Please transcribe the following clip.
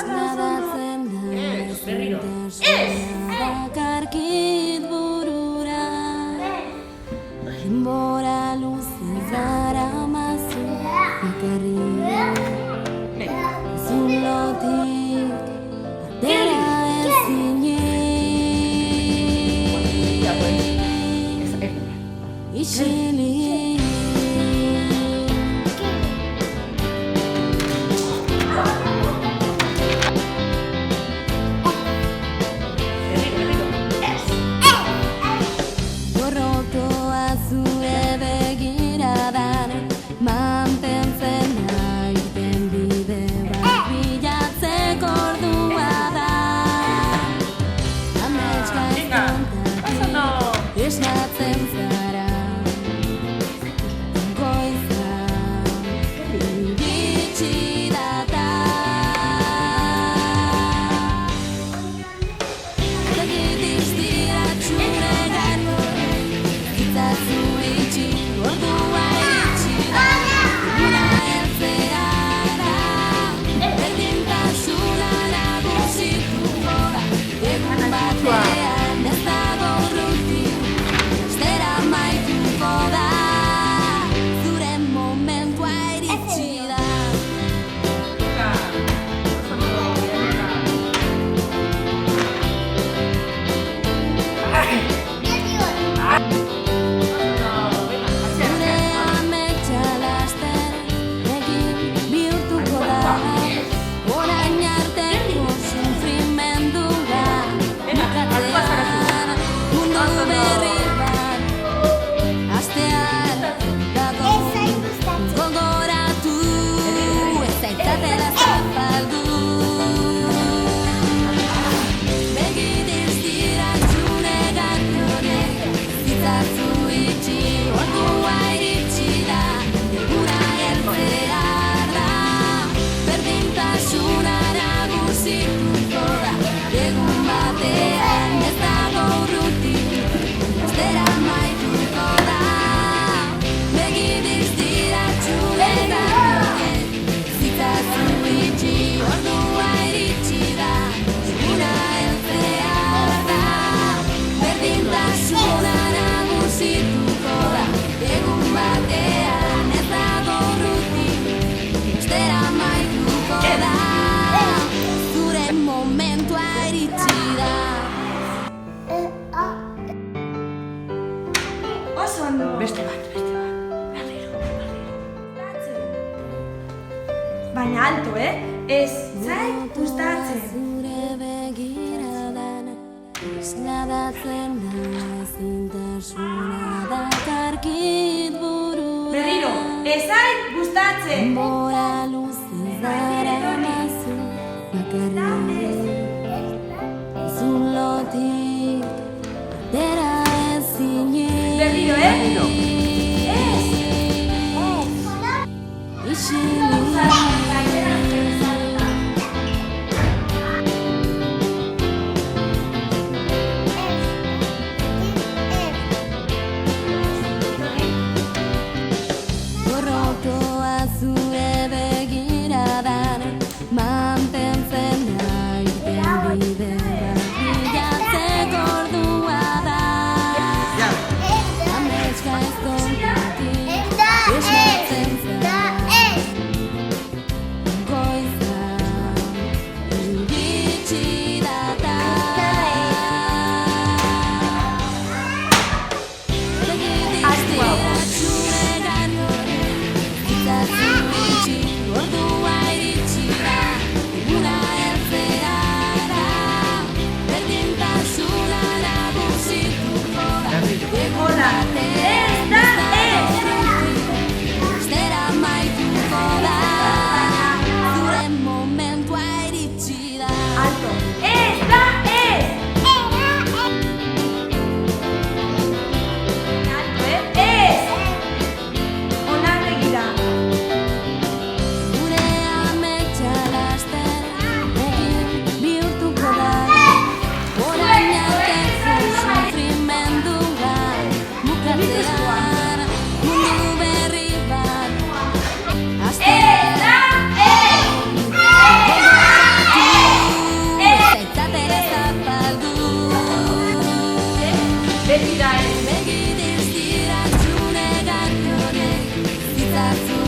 Isladatzen da ezintasuna dakarkit burura. Denbora luze daramazu bakarrik. Zulotik atera ezinik. Isilik. Gorrotoa zure begiradan mantentzen naiten bide bat bilatzeko ordua da. Amets gaizkontatik esnatzen zara. Goiza iritsi data. Zegit iztiratxure gano Itzazu itxi, ordua iritsi da. Eguna heltzea da. Berdintasuna nagusituko da. Egun batean ez dago urruti, bestera amaituko da. Zure momentua iritsi da. Zure ametsa laster egin bihurtuko da. Orain arteko sufrimendua bukatzean mundu berri bat hastean dago. Gogoratu ez zaitzatela zapaldu. Begit iztiratxune gartonek Itzazu itxi, ordua iritsi da. Eguna heltzea da. Berdintasuna nagusituko da. Egun batean ez dago urruti, bestera amaituko da. Begit iztiratxune gartonek Itzazu itxi, ordua iritsi da. Eguna heltzea da. Berdintasuna nagusituko da. Egun batean ez dago urruti, bestera amaituko da. Zure momentua iritsi da. Oso ondo. Beste bat. Berriro. Baina alto, ez zait gustatzen. Zure begiradan isladatzen da ezintasuna dakarkit burura. Berriro, ez zait gustatzen. Denbora luze daramazu bakarrik. Zulotik atera ezinik. Berriro, Ez. Isilik. Gorrotoa zure Begi distiratzu negarri honek, zitzatzu